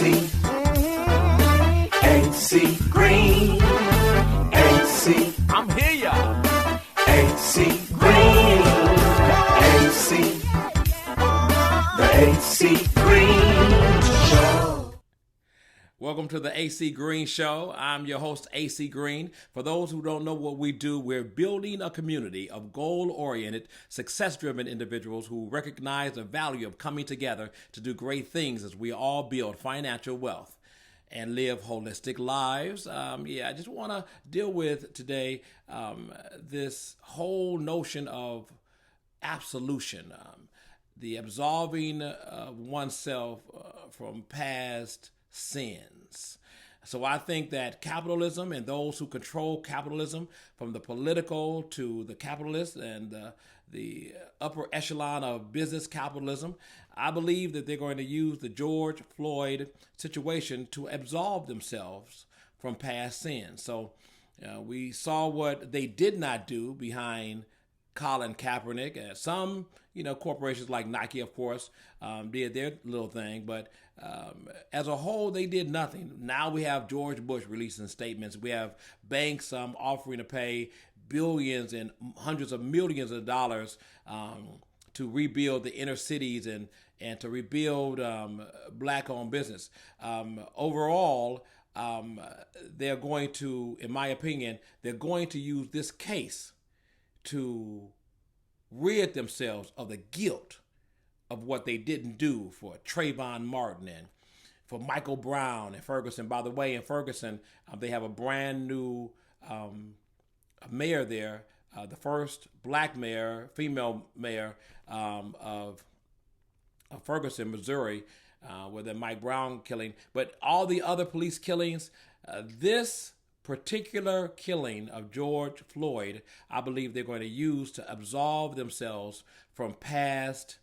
AC Green. AC. I'm here, y'all. AC Green. AC. The AC Green Show. Welcome to the AC Green Show. I'm your host, AC Green. For those who don't know what we do, we're building a community of goal-oriented, success-driven individuals who recognize the value of coming together to do great things as we all build financial wealth and live holistic lives. I just want to deal with today this whole notion of absolution, the absolving oneself from past sins. So I think that capitalism and those who control capitalism, from the political to the capitalist and the upper echelon of business capitalism, I believe that they're going to use the George Floyd situation to absolve themselves from past sins. So we saw what they did not do behind Colin Kaepernick. Some, corporations like Nike, of course, did their little thing, but as a whole, they did nothing. Now we have George Bush releasing statements. We have banks offering to pay billions and hundreds of millions of dollars to rebuild the inner cities and to rebuild black-owned business. Overall, they're going to, in my opinion, they're going to use this case to rid themselves of the guilt of what they didn't do for Trayvon Martin and for Michael Brown and Ferguson. By the way, in Ferguson, they have a brand new mayor there, the first black mayor, female mayor of Ferguson, Missouri, with the Mike Brown killing. But all the other police killings, this particular killing of George Floyd, I believe they're going to use to absolve themselves from past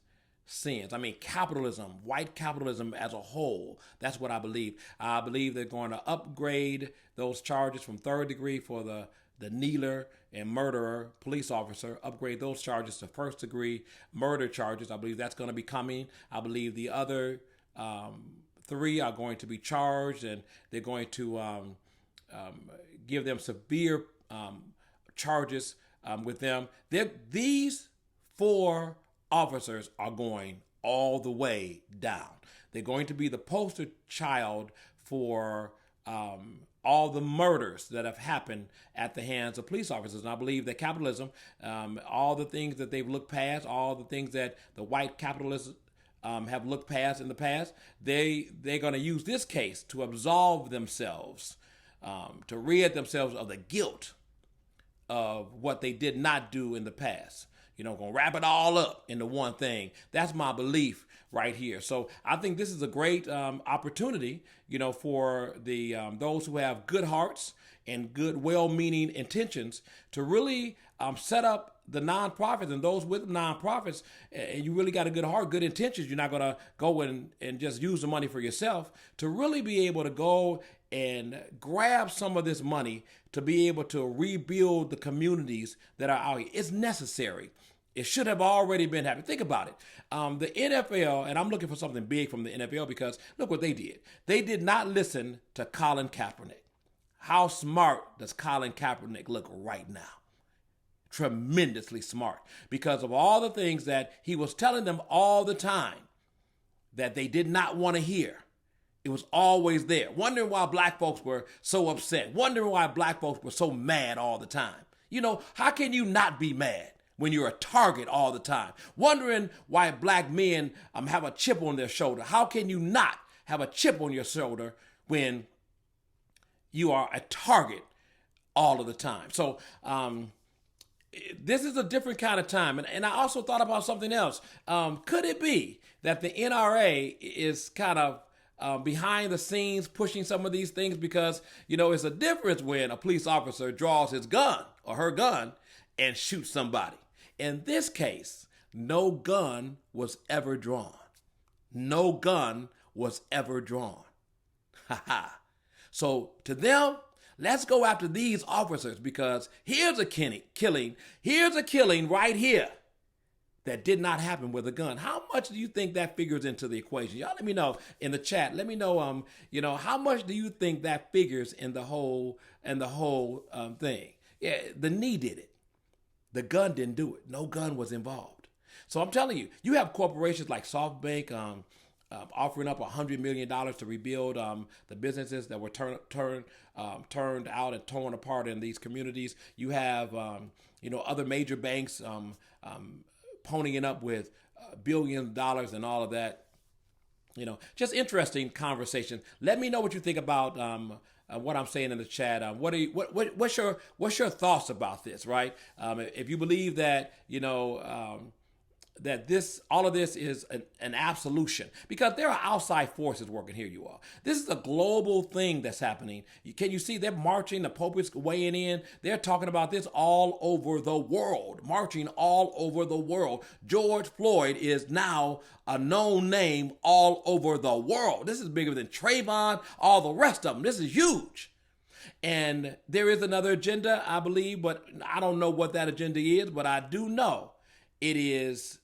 sins. I mean, capitalism, white capitalism as a whole, that's what I believe. I believe they're going to upgrade those charges from third degree for the kneeler and murderer police officer, upgrade those charges to first degree murder charges. I believe that's going to be coming. I believe the other three are going to be charged, and they're going to give them severe charges with them. These four officers are going all the way down. They're going to be the poster child for all the murders that have happened at the hands of police officers. And I believe that capitalism, all the things that they've looked past, all the things that the white capitalists have looked past in the past, they're going to use this case to absolve themselves, to rid themselves of the guilt of what they did not do in the past. Going to wrap it all up into one thing. That's my belief right here. So I think this is a great opportunity, for the those who have good hearts and good, well-meaning intentions to really set up the nonprofits and those with nonprofits. And you really got a good heart, good intentions. You're not going to go and just use the money for yourself, to really be able to go and grab some of this money to be able to rebuild the communities that are out here. It's necessary. It should have already been happening. Think about it. The NFL, and I'm looking for something big from the NFL, because look what they did. They did not listen to Colin Kaepernick. How smart does Colin Kaepernick look right now? Tremendously smart, because of all the things that he was telling them all the time that they did not want to hear. It was always there. Wondering why black folks were so upset. Wondering why black folks were so mad all the time. How can you not be mad when you're a target all the time? Wondering why black men have a chip on their shoulder. How can you not have a chip on your shoulder when you are a target all of the time? So this is a different kind of time. And I also thought about something else. Could it be that the NRA is kind of behind the scenes pushing some of these things? Because, it's a difference when a police officer draws his gun or her gun and shoots somebody. In this case, no gun was ever drawn. No gun was ever drawn. So to them, let's go after these officers, because here's a killing right here that did not happen with a gun. How much do you think that figures into the equation? Y'all let me know in the chat. Let me know, how much do you think that figures in the whole thing? Yeah, the knee did it. The gun didn't do it. No gun was involved. So I'm telling you, you have corporations like Softbank offering up $100 million to rebuild the businesses that were turned out and torn apart in these communities. You have other major banks ponying up with billions of dollars and all of that. Just interesting conversation. Let me know what you think about what I'm saying in the chat. What's your thoughts about this? Right? If you believe that that all of this is an absolution, because there are outside forces working here, you all. This is a global thing that's happening. Can you see they're marching, the Pope is weighing in. They're talking about this all over the world, marching all over the world. George Floyd is now a known name all over the world. This is bigger than Trayvon, all the rest of them. This is huge. And there is another agenda, I believe, but I don't know what that agenda is, but I do know it is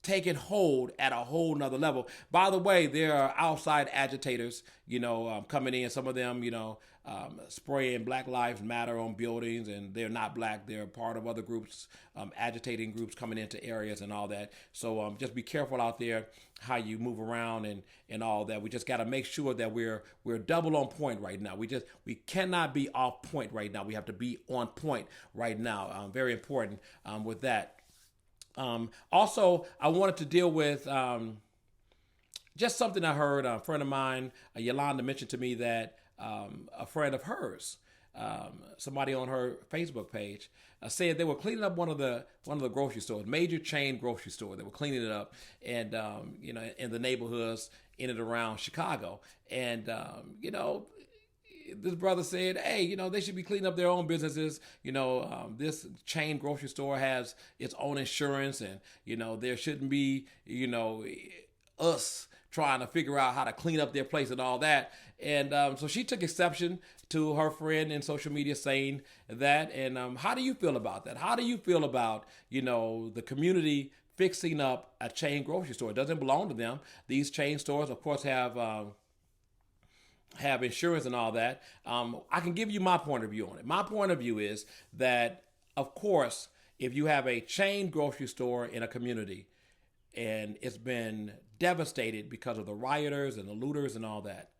taking hold at a whole nother level. By the way, there are outside agitators, coming in. Some of them, spraying Black Lives Matter on buildings, and they're not black. They're part of other groups, agitating groups coming into areas and all that. So just be careful out there how you move around and all that. We just got to make sure that we're double on point right now. We cannot be off point right now. We have to be on point right now. Very important with that. Also, I wanted to deal with just something I heard. A friend of mine, Yolanda, mentioned to me that a friend of hers, somebody on her Facebook page, said they were cleaning up one of the grocery stores, major chain grocery store. They were cleaning it up, and in the neighborhoods in and around Chicago, and this brother said, hey, they should be cleaning up their own businesses. This chain grocery store has its own insurance, and, there shouldn't be, us trying to figure out how to clean up their place and all that. And so she took exception to her friend in social media saying that. And how do you feel about that? How do you feel about, the community fixing up a chain grocery store? It doesn't belong to them. These chain stores, of course, have insurance and all that. I can give you my point of view on it. My point of view is that, of course, if you have a chain grocery store in a community and it's been devastated because of the rioters and the looters and all that,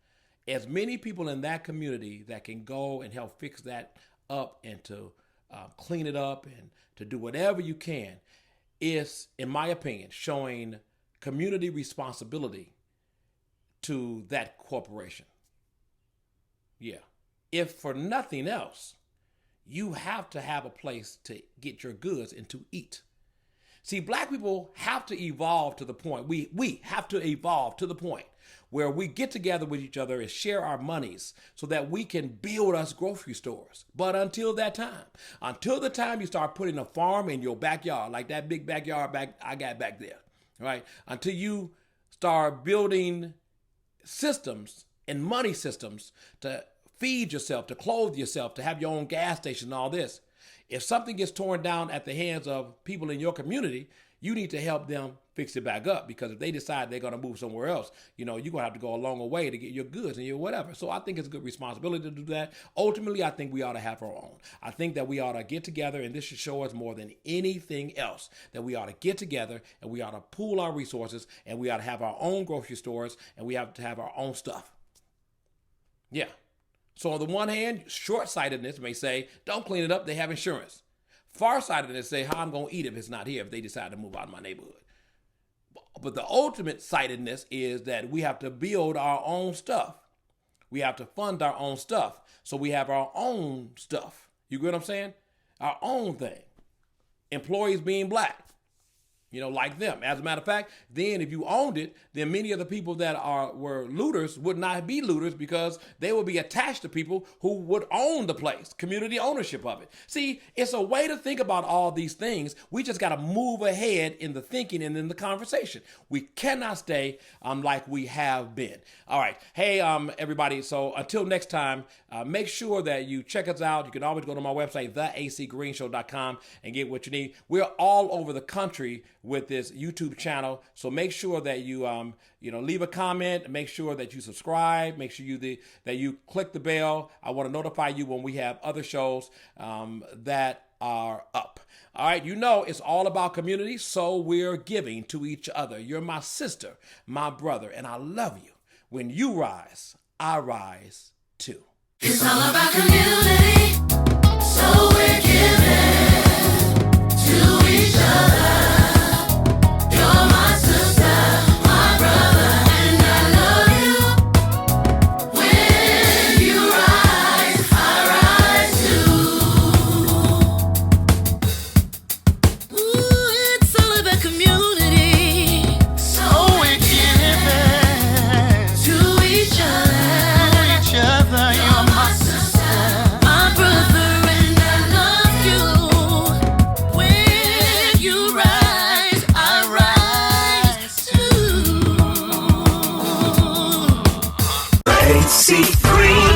as many people in that community that can go and help fix that up and to clean it up and to do whatever you can is, in my opinion, showing community responsibility to that corporation. Yeah. If for nothing else, you have to have a place to get your goods and to eat. See, black people have to evolve to the point. We have to evolve to the point where we get together with each other and share our monies so that we can build us grocery stores. But until the time you start putting a farm in your backyard, like that big backyard I got back there, right? Until you start building systems and money systems to feed yourself, to clothe yourself, to have your own gas station and all this. If something gets torn down at the hands of people in your community, you need to help them fix it back up, because if they decide they're going to move somewhere else, you're going to have to go a longer way to get your goods and your whatever. So I think it's a good responsibility to do that. Ultimately, I think we ought to have our own. I think that we ought to get together, and this should show us more than anything else that we ought to get together and we ought to pool our resources, and we ought to have our own grocery stores, and we have to have our own stuff. Yeah. So on the one hand, short-sightedness may say, don't clean it up, they have insurance. Far-sightedness say, how I'm going to eat if it's not here, if they decide to move out of my neighborhood. But the ultimate sightedness is that we have to build our own stuff. We have to fund our own stuff. So we have our own stuff. You get what I'm saying? Our own thing. Employees being black. Like them. As a matter of fact, then if you owned it, then many of the people that were looters would not be looters, because they would be attached to people who would own the place, community ownership of it. See, it's a way to think about all these things. We just got to move ahead in the thinking and in the conversation. We cannot stay like we have been. All right. Hey, everybody. So until next time, make sure that you check us out. You can always go to my website, theacgreenshow.com, and get what you need. We're all over the country with this YouTube channel. So make sure that you leave a comment. Make sure that you subscribe. Make sure that you click the bell. I want to notify you when we have other shows that are up. All right, it's all about community, so we're giving to each other. You're my sister, my brother, and I love you. When you rise, I rise too. It's all about community, so we're giving to each other. You're my sister, my brother, and I love you. When you rise, I rise too. Ooh, it's all about community, so we're giving to each other. You're my sister, my brother, and I love you. When you rise, I rise too. AC Green.